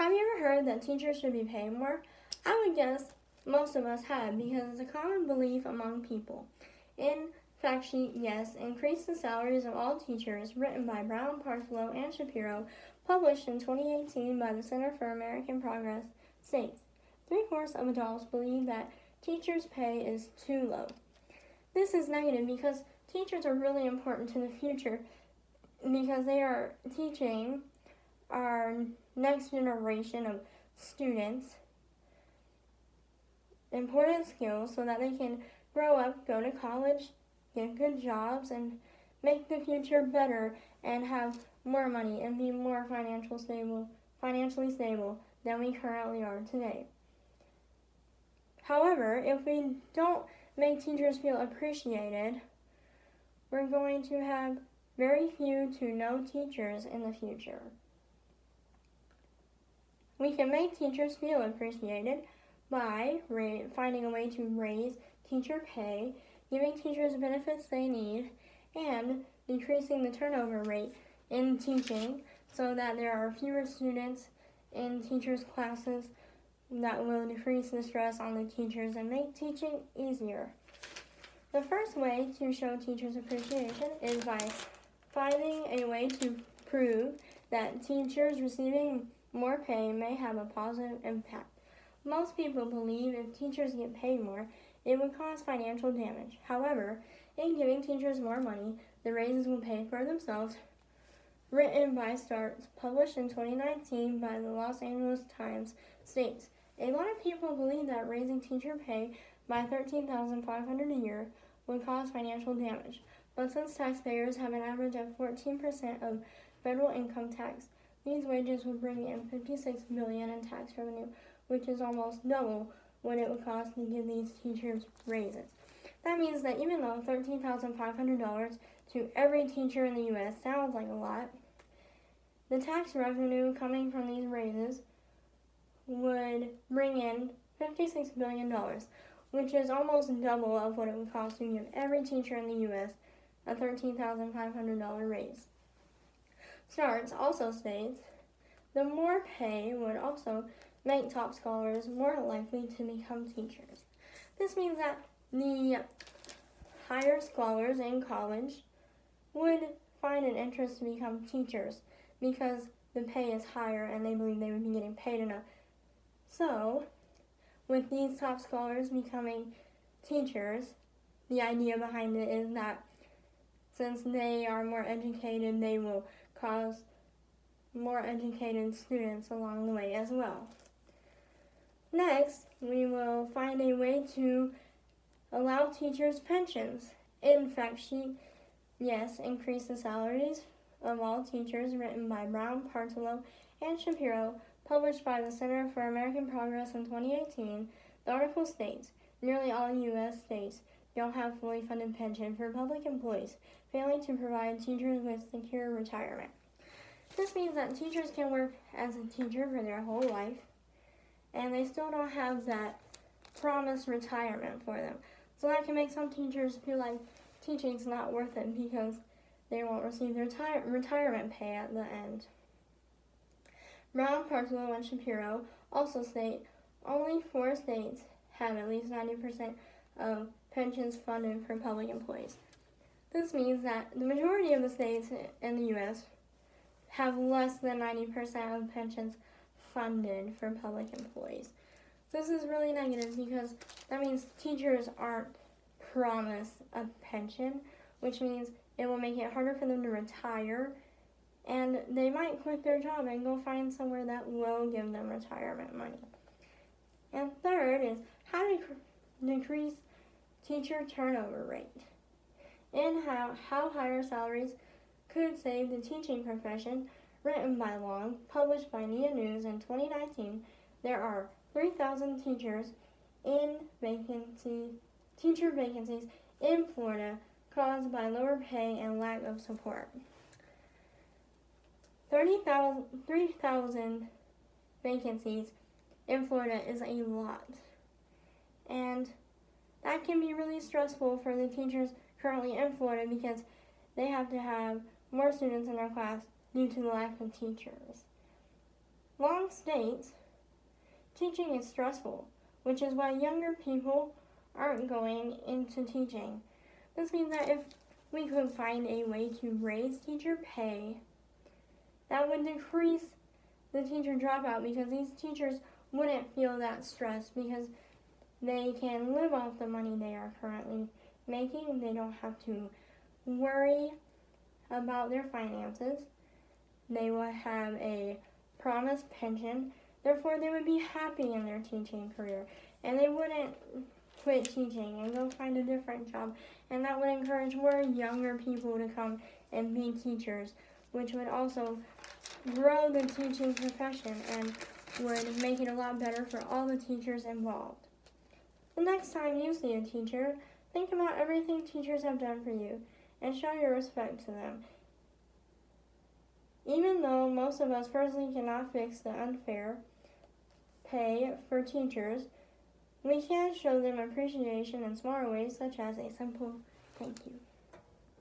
Have you ever heard that teachers should be paid more? I would guess most of us have because it's a common belief among people. In fact sheet, yes, increase the salaries of all teachers, written by Brown, Parslow, and Shapiro, published in 2018 by the Center for American Progress, states 3/4 of adults believe that teachers' pay is too low. This is negative because teachers are really important to the future because they are teaching our next generation of students important skills so that they can grow up, go to college, get good jobs, and make the future better and have more money and be more financially stable than we currently are today. However, if we don't make teachers feel appreciated, we're going to have very few to no teachers in the future. We can make teachers feel appreciated by finding a way to raise teacher pay, giving teachers the benefits they need, and decreasing the turnover rate in teaching so that there are fewer students in teachers' classes. That will decrease the stress on the teachers and make teaching easier. The first way to show teachers appreciation is by finding a way to prove that teachers receiving more pay may have a positive impact. Most people believe if teachers get paid more, it would cause financial damage. However, in giving teachers more money, the raises will pay for themselves. Written by Starts, published in 2019 by the Los Angeles Times, states, a lot of people believe that raising teacher pay by $13,500 a year would cause financial damage. But since taxpayers have an average of 14% of federal income tax, these wages would bring in $56 billion in tax revenue, which is almost double what it would cost to give these teachers raises. That means that even though $13,500 to every teacher in the U.S. sounds like a lot, the tax revenue coming from these raises would bring in $56 billion, which is almost double of what it would cost to give every teacher in the U.S. a $13,500 raise. Starts also states the more pay would also make top scholars more likely to become teachers. This means that the higher scholars in college would find an interest to become teachers because the pay is higher and they believe they would be getting paid enough. So, with these top scholars becoming teachers, the idea behind it is that since they are more educated, they will cause more educated students along the way as well. Next, we will find a way to allow teachers pensions. In fact sheet, yes, increase the salaries of all teachers, written by Brown, Parslow, and Shapiro, published by the Center for American Progress in 2018. The article states, nearly all U.S. states don't have fully funded pension for public employees, failing to provide teachers with secure retirement. This means that teachers can work as a teacher for their whole life, and they still don't have that promised retirement for them. So that can make some teachers feel like teaching's not worth it because they won't receive their retirement pay at the end. Brown, Parslow, and Shapiro also state only 4 states have at least 90% of pensions funded for public employees. This means that the majority of the states in the U.S. have less than 90% of pensions funded for public employees. This is really negative because that means teachers aren't promised a pension, which means it will make it harder for them to retire, and they might quit their job and go find somewhere that will give them retirement money. And third is how to decrease teacher turnover rate. In how higher salaries could save the teaching profession, written by Long, published by NIA News in 2019, there are 3,000 teacher vacancies in Florida caused by lower pay and lack of support. 3,000 vacancies in Florida is a lot, and that can be really stressful for the teachers currently in Florida because they have to have more students in their class due to the lack of teachers. Long some states, teaching is stressful, which is why younger people aren't going into teaching. This means that if we could find a way to raise teacher pay, that would decrease the teacher dropout because these teachers wouldn't feel that stress because they can live off the money they are currently making. They don't have to worry about their finances. They will have a promised pension. Therefore, they would be happy in their teaching career, and they wouldn't quit teaching and go find a different job. And that would encourage more younger people to come and be teachers, which would also grow the teaching profession and would make it a lot better for all the teachers involved. The next time you see a teacher, think about everything teachers have done for you and show your respect to them. Even though most of us personally cannot fix the unfair pay for teachers, we can show them appreciation in smaller ways, such as a simple thank you.